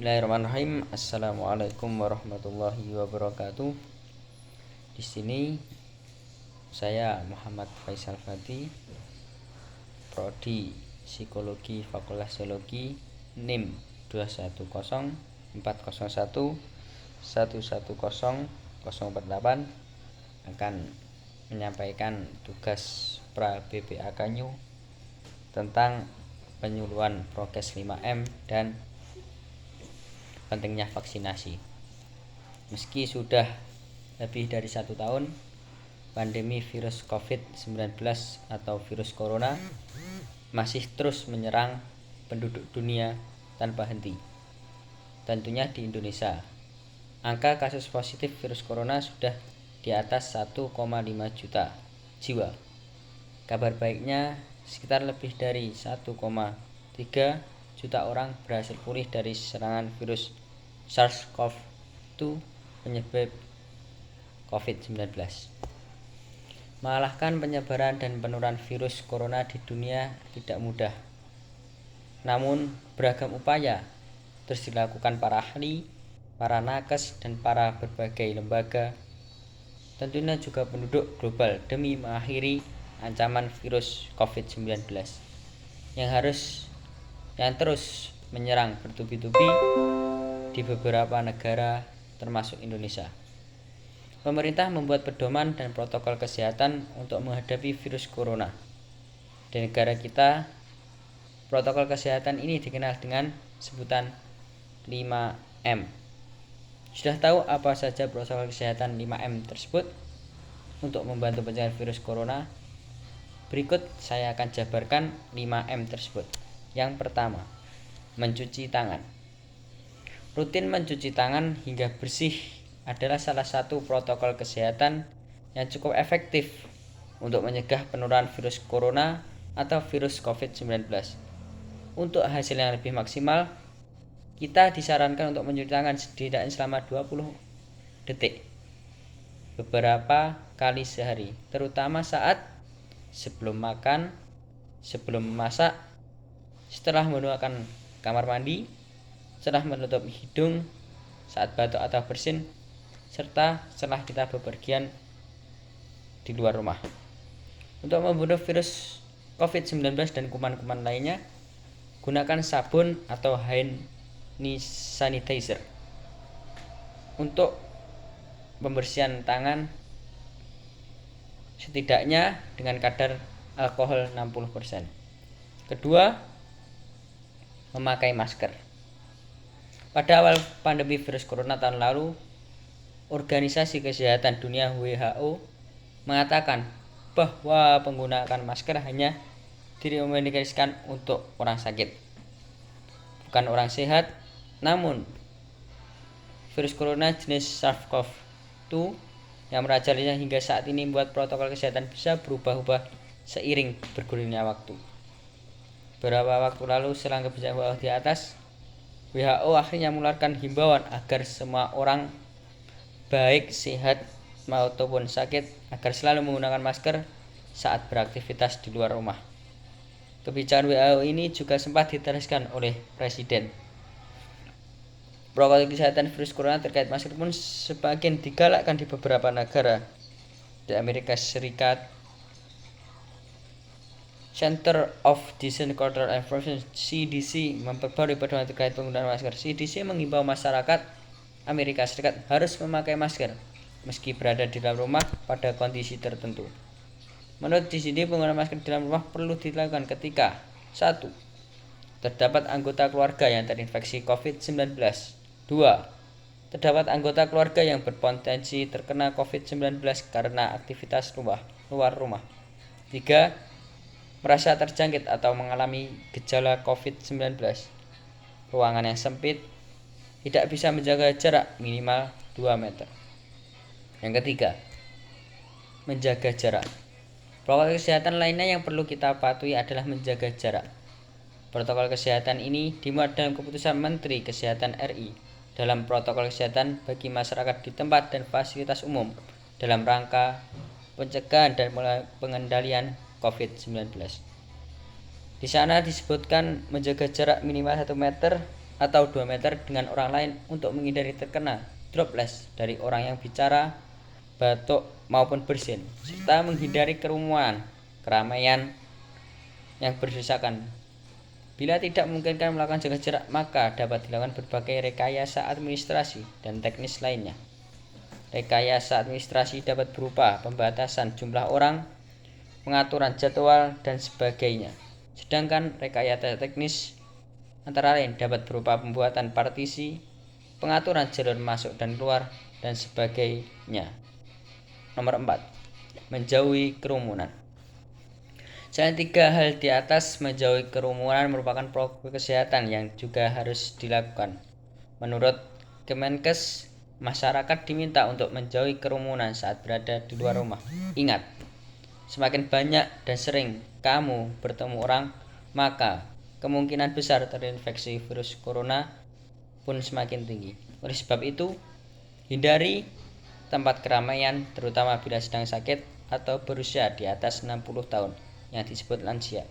Bismillahirrahmanirrahim. Assalamualaikum warahmatullahi wabarakatuh. Di sini saya Muhammad Faisal Fati, Prodi Psikologi Fakultas Psikologi, NIM 2104011011048 akan menyampaikan tugas pra BPAK tentang penyuluhan prokes 5M dan pentingnya vaksinasi. Meski sudah lebih dari 1 tahun pandemi virus COVID-19 atau virus corona masih terus menyerang penduduk dunia tanpa henti. Tentunya di Indonesia, angka kasus positif virus corona sudah di atas 1,5 juta jiwa. Kabar baiknya, sekitar lebih dari 1,3 juta orang berhasil pulih dari serangan virus SARS-CoV-2 penyebab COVID-19. Mengalahkan penyebaran dan penularan virus corona di dunia tidak mudah. Namun, beragam upaya terus dilakukan para ahli, para nakes, dan para berbagai lembaga, tentunya juga penduduk global demi mengakhiri ancaman virus COVID-19 yang terus menyerang bertubi-tubi di beberapa negara termasuk Indonesia. Pemerintah membuat pedoman dan protokol kesehatan untuk menghadapi virus corona. Di negara kita, protokol kesehatan ini dikenal dengan sebutan 5M. Sudah tahu apa saja protokol kesehatan 5M tersebut? Untuk membantu pencegahan virus corona, berikut saya akan jabarkan 5M tersebut. Yang pertama, mencuci tangan. Rutin mencuci tangan hingga bersih adalah salah satu protokol kesehatan yang cukup efektif untuk mencegah penularan virus corona atau virus COVID-19. Untuk hasil yang lebih maksimal, kita disarankan untuk mencuci tangan setidaknya selama 20 detik beberapa kali sehari, terutama saat sebelum makan, sebelum memasak, setelah menggunakan kamar mandi, setelah menutup hidung saat batuk atau bersin, serta setelah kita bepergian di luar rumah. Untuk membunuh virus COVID-19 dan kuman-kuman lainnya, gunakan sabun atau hand sanitizer. Untuk pembersihan tangan setidaknya dengan kadar alkohol 60%. Kedua, memakai masker. Pada awal pandemi virus corona tahun lalu, Organisasi Kesehatan Dunia WHO mengatakan bahwa penggunaan masker hanya direkomendasikan untuk orang sakit, bukan orang sehat. Namun, virus corona jenis SARS-CoV-2 yang merajalela hingga saat ini membuat protokol kesehatan bisa berubah-ubah seiring bergulirnya waktu. Beberapa waktu lalu, setelah kebijakan WHO di atas, WHO akhirnya mengeluarkan himbauan agar semua orang, baik sehat maupun sakit, agar selalu menggunakan masker saat beraktivitas di luar rumah. Kebijakan WHO ini juga sempat diteruskan oleh Presiden. Protokol kesehatan virus corona terkait masker pun sebagian digalakkan di beberapa negara. Di Amerika Serikat, Center of Disease Control and Prevention (CDC) memperbarui pedoman terkait penggunaan masker. CDC mengimbau masyarakat Amerika Serikat harus memakai masker meski berada di dalam rumah pada kondisi tertentu. Menurut CDC, penggunaan masker di dalam rumah perlu dilakukan ketika 1. Terdapat anggota keluarga yang terinfeksi COVID-19. 2. Terdapat anggota keluarga yang berpotensi terkena COVID-19 karena aktivitas luar rumah. 3. Merasa terjangkit atau mengalami gejala COVID-19. Ruangan yang sempit, tidak bisa menjaga jarak minimal 2 meter. Yang ketiga, menjaga jarak. Protokol kesehatan lainnya yang perlu kita patuhi adalah menjaga jarak. Protokol kesehatan ini dimuat dalam keputusan Menteri Kesehatan RI dalam protokol kesehatan bagi masyarakat di tempat dan fasilitas umum dalam rangka pencegahan dan pengendalian COVID-19. Di sana disebutkan menjaga jarak minimal 1 meter atau 2 meter dengan orang lain untuk menghindari terkena droplets dari orang yang bicara, batuk, maupun bersin, serta menghindari kerumunan, keramaian yang berdesakan. Bila tidak memungkinkan melakukan jaga jarak, maka dapat dilakukan berbagai rekayasa administrasi dan teknis lainnya. Rekayasa administrasi dapat berupa pembatasan jumlah orang, pengaturan jadwal, dan sebagainya. Sedangkan rekayasa teknis antara lain dapat berupa pembuatan partisi, pengaturan jalur masuk dan keluar, dan sebagainya. Nomor 4. Menjauhi kerumunan. Selain 3 hal di atas, menjauhi kerumunan merupakan protokol kesehatan yang juga harus dilakukan. Menurut Kemenkes, masyarakat diminta untuk menjauhi kerumunan saat berada di luar rumah. Ingat, semakin banyak dan sering kamu bertemu orang, maka kemungkinan besar terinfeksi virus corona pun semakin tinggi. Oleh sebab itu, hindari tempat keramaian, terutama bila sedang sakit atau berusia di atas 60 tahun yang disebut lansia.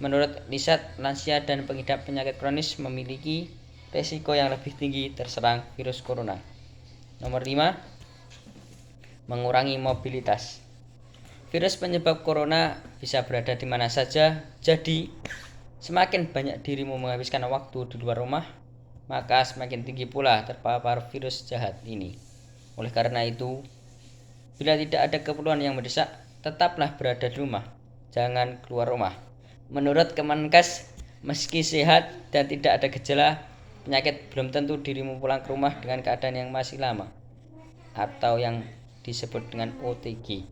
Menurut riset, lansia dan pengidap penyakit kronis memiliki resiko yang lebih tinggi terserang virus corona. Nomor 5. Mengurangi mobilitas. Virus penyebab corona bisa berada di mana saja, jadi semakin banyak dirimu menghabiskan waktu di luar rumah, maka semakin tinggi pula terpapar virus jahat ini. Oleh karena itu, bila tidak ada keperluan yang mendesak, tetaplah berada di rumah. Jangan keluar rumah. Menurut Kemenkes, meski sehat dan tidak ada gejala penyakit, belum tentu dirimu pulang ke rumah dengan keadaan yang masih lama atau yang disebut dengan OTG.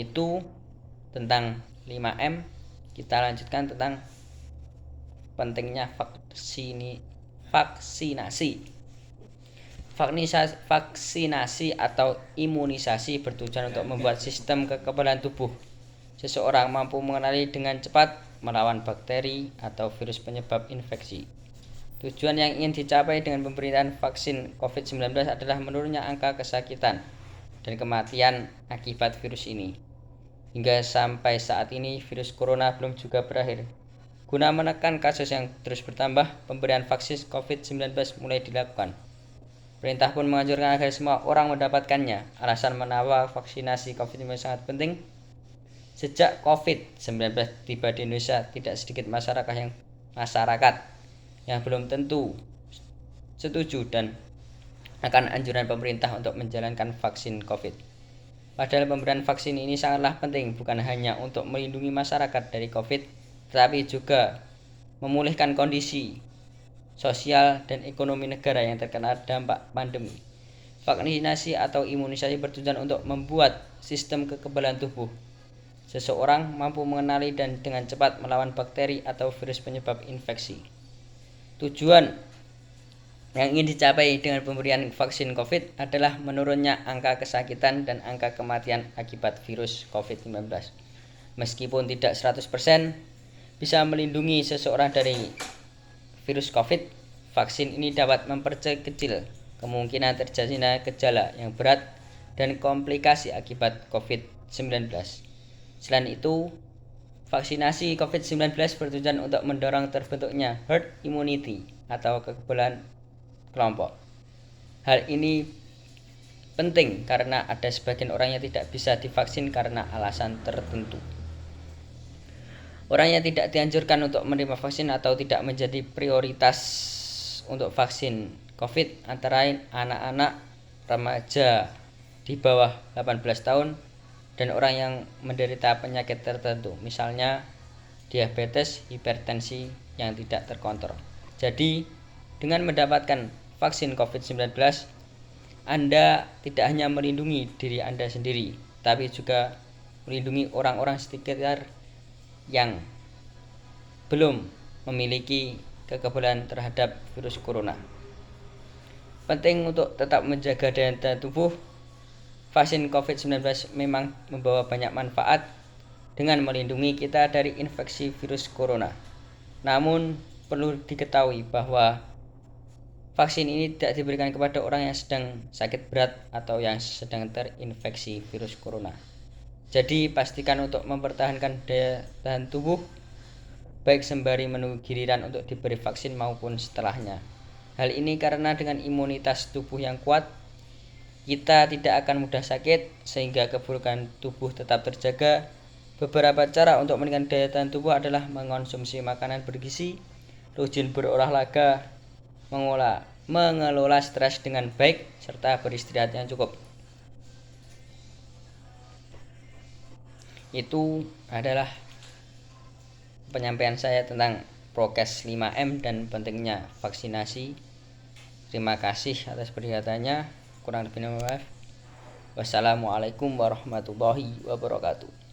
Itu tentang 5M. Kita lanjutkan tentang pentingnya vaksinasi. Vaksinasi atau imunisasi bertujuan untuk membuat sistem kekebalan tubuh seseorang mampu mengenali dengan cepat melawan bakteri atau virus penyebab infeksi. Tujuan yang ingin dicapai dengan pemberian vaksin COVID-19 adalah menurunnya angka kesakitan dan kematian akibat virus ini. Hingga sampai saat ini, virus corona belum juga berakhir. Guna menekan kasus yang terus bertambah, pemberian vaksin COVID-19 mulai dilakukan. Perintah pun menganjurkan agar semua orang mendapatkannya. Alasan mengapa vaksinasi COVID-19 sangat penting. Sejak COVID-19 tiba di Indonesia, tidak sedikit masyarakat yang belum tentu setuju dan akan anjuran pemerintah untuk menjalankan vaksin COVID. Padahal pemberian vaksin ini sangatlah penting, bukan hanya untuk melindungi masyarakat dari COVID, tetapi juga memulihkan kondisi sosial dan ekonomi negara yang terkena dampak pandemi. Vaksinasi atau imunisasi bertujuan untuk membuat sistem kekebalan tubuh seseorang mampu mengenali dan dengan cepat melawan bakteri atau virus penyebab infeksi. Tujuan yang ingin dicapai dengan pemberian vaksin COVID adalah menurunnya angka kesakitan dan angka kematian akibat virus COVID-19. Meskipun tidak 100% bisa melindungi seseorang dari virus COVID, vaksin ini dapat memperkecil kemungkinan terjadinya gejala yang berat dan komplikasi akibat COVID-19. Selain itu, vaksinasi COVID-19 bertujuan untuk mendorong terbentuknya herd immunity atau kekebalan kelompok. Hal ini penting karena ada sebagian orang yang tidak bisa divaksin karena alasan tertentu. Orang yang tidak dianjurkan untuk menerima vaksin atau tidak menjadi prioritas untuk vaksin COVID antara lain anak-anak, remaja di bawah 18 tahun, dan orang yang menderita penyakit tertentu, misalnya diabetes, hipertensi yang tidak terkontrol. Jadi, dengan mendapatkan vaksin COVID-19, Anda tidak hanya melindungi diri Anda sendiri, tapi juga melindungi orang-orang sekitar yang belum memiliki kekebalan terhadap virus corona. Penting untuk tetap menjaga daya tahan tubuh. Vaksin COVID-19 memang membawa banyak manfaat dengan melindungi kita dari infeksi virus corona. Namun perlu diketahui bahwa vaksin ini tidak diberikan kepada orang yang sedang sakit berat atau yang sedang terinfeksi virus corona. Jadi pastikan untuk mempertahankan daya tahan tubuh baik sembari menunggu giliran untuk diberi vaksin maupun setelahnya. Hal ini karena dengan imunitas tubuh yang kuat, kita tidak akan mudah sakit sehingga kebugaran tubuh tetap terjaga. Beberapa cara untuk meningkatkan daya tahan tubuh adalah mengonsumsi makanan bergizi, rajin berolahraga, mengelola stres dengan baik, serta beristirahat yang cukup. Itu adalah penyampaian saya tentang prokes 5M dan pentingnya vaksinasi. Terima kasih atas perhatiannya. Kurang lebihnya maaf. Wassalamualaikum warahmatullahi wabarakatuh.